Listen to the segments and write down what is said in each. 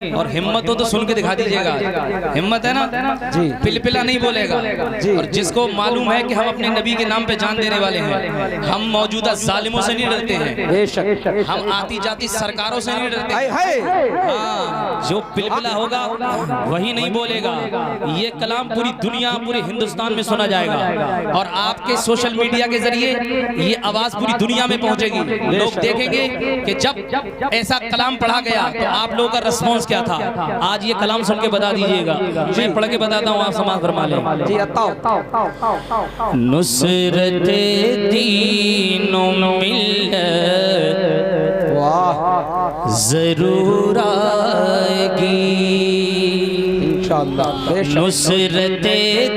और हिम्मत हो तो सुन के दिखा दीजिएगा। हिम्मत है ना जी, पिलपिला नहीं बोलेगा जी। और जिसको मालूम है कि हम अपने नबी के नाम पे जान देने वाले हैं, हम मौजूदा जालिमों से नहीं डरते हैं, हम आती जाती सरकारों से नहीं डरते हैं। हाँ, जो पिलपिला होगा वही नहीं बोलेगा। ये कलाम पूरी दुनिया, पूरे हिंदुस्तान में सुना जाएगा और आपके सोशल मीडिया के जरिए ये आवाज पूरी दुनिया में पहुंचेगी। लोग देखेंगे कि जब ऐसा कलाम पढ़ा गया तो आप लोगों का रिस्पॉन्स क्या था। आज ये कलाम सुन के बता दीजिएगा, मैं पढ़ के बताता हूँ, आप समाज फरमा लें जी। नुसरत दीनो मिल्लत जरूर आएगी इंशाअल्लाह। नुसरत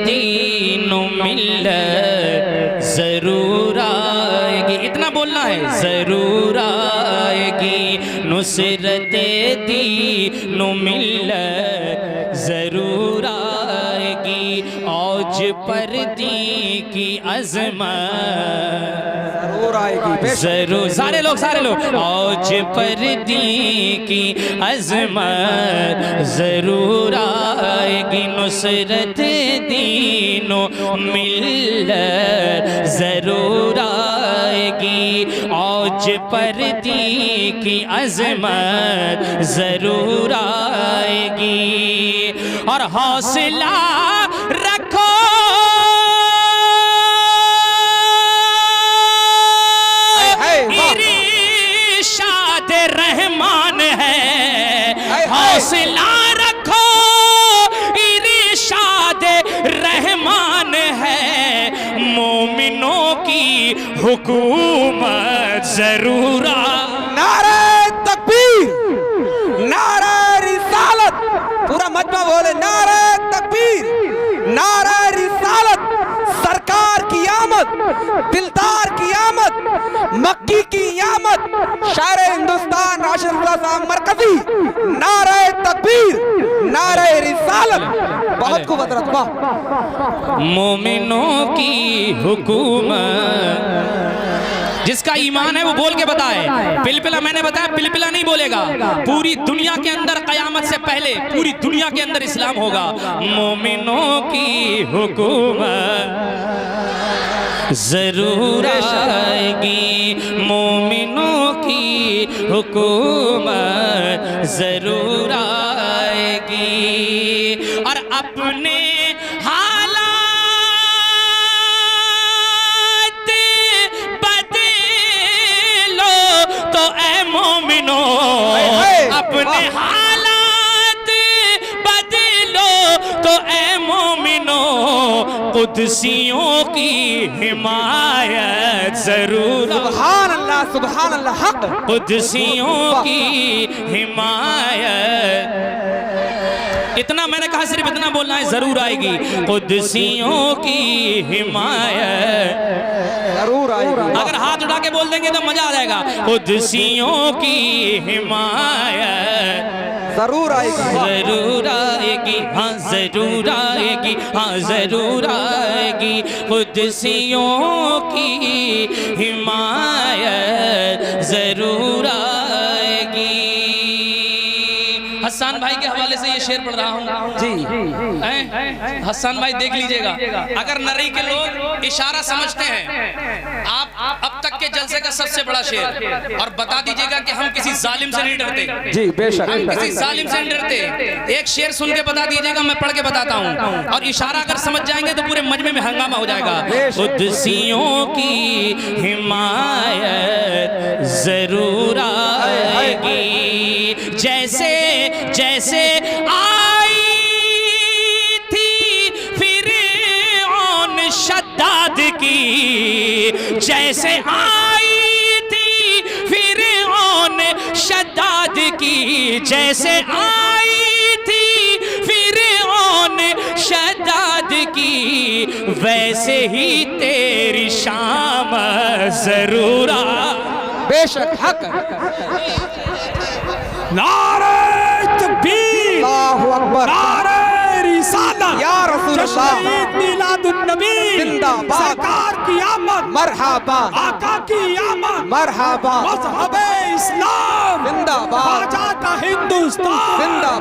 दीनो मिल्लत जरूर आएगी, इतना बोलना है, जरूर आएगी। नुसरत दीनो मिल्लत जरूर आएगी, औज पर दी की अज़मत जरूर आएगी, जरूर। सारे लोग औज पर दी की अज़मत जरूर आएगी। नुसरत दीनो मिल्लत जरूर आएगी, औज पर दी की अज़मत जरूर आएगी। और हौसला रखो इरशाद रहमान है, हौसला रखो इरशाद रहमान है। मोमिनों की हुकूमत जरूर। नारे तकबीर, नारे रिसालत, पूरा मजमा बोले नारे तकबीर, नारे रिसालत। सरकार की आमद, दिलदार की आमद, मक्की की आमद, शायर हिंदुस्तान राशिद साहब मरकजी। नारे तकबीर, नारे रिसालत, बहुत कुव्वत रखवा। मोमिनों की हुकूमत, जिसका ईमान है वो बोल के बताए। पिलपिला मैंने बताया, पिलपिला नहीं बोलेगा। पूरी दुनिया के अंदर कयामत से पहले पूरी दुनिया के अंदर इस्लाम होगा। मोमिनों की हुकूमत जरूर आएगी, मोमिनों की हुकूमत जरूर आएगी। और अपने अपने हालात बदलो तो ए मोमिनो, कुदसियों की हिमायत जरूर। सुभान अल्लाह, सुभान अल्लाह, हक। कुदसियों की हिमायत, इतना मैंने कहा, सिर्फ इतना बोलना है, जरूर आएगी। कुदसियों की हिमायत जरूर आएगी। अगर हाथ उठा के बोल देंगे तो मजा आ जाएगा। कुदसियों की हिमायत जरूर आएगी, जरूर आएगी, हाँ जरूर आएगी, हाँ जरूर आएगी। कुदसियों की हिमायत जरूर आएगी। हसन भाई के हवाले से ये शेर पढ़ रहा हूँ जी। हसन भाई देख लीजिएगा, अगर नरई के लोग इशारा समझते हैं, आप अब तक के जलसे का सबसे बड़ा शेर। और बता दीजिएगा कि हम किसी जालिम से नहीं डरते जी, बेशक हम किसी जालिम से नहीं डरते। एक शेर सुन के बता दीजिएगा, मैं पढ़ के बताता हूँ, और इशारा अगर समझ जाएंगे तो पूरे मजमे में हंगामा हो जाएगा। कुदसियों की हिमायत जरूर आएगी, जैसे जैसे आई थी फिरऔन शद्दाद की, जैसे आई थी फिरऔन शद्दाद की, जैसे आई थी फिरऔन शद्दाद की, वैसे ही तेरी शाम जरूर। बेशक हक। नारे तकबीर, अल्लाहु अकबर, नारे रिसालत, या रसूल अल्लाह, मिलादुन नबी जिंदाबाद, सरकार की आमद, मरहबा, आका की आमद, मरहबा, मज़हब इस्लाम जिंदाबाद, आजाद हिंदुस्तान जिंदाबाद।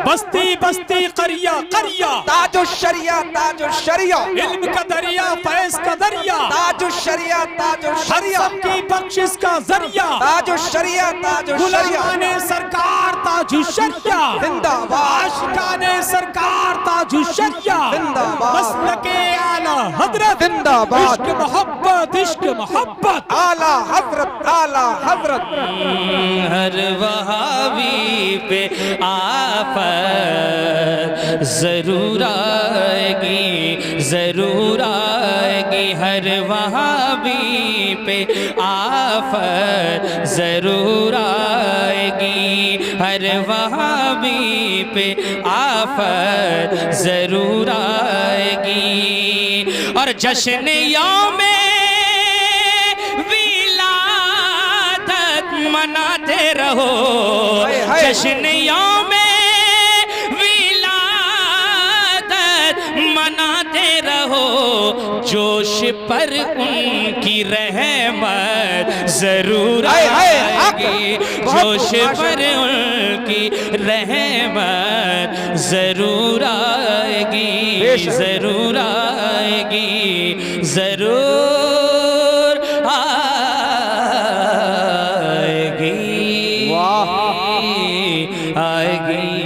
बस्ती बस्ती करिया करिया, ताजो शरिया ताजो शरिया, इल्म का दरिया फैज का दरिया, ताजो शरिया ताजो शरिया, सबकी बख्शिश का जरिया, ताजो शरिया ताजो शरिया, गुलामाने सरकार ताजु शरिया, जिंदाबाद, आशिकाने सरकार ताजु शरिया, जिंदाबाद, मसलके आला हजरत, जिंदाबाद, इश्क मोहब्बत आला हजरत आला हजरत। हर वहाबी पे आफत जरूर आएगी, जरूर आएगी। हर वहाबी पे आफत जरूर आएगी, हर वहाबी पे आफत जरूर आएगी। और जश्न यौमे विलादत मनाते रहो, जश्न यौमे विलादत मनाते रहो। जोश पर उनकी रहमत जरूर आएगी, जोश पर उनकी रहमत जरूर आएगी, जरूर आएगी, जरूर आएगी, आएगी।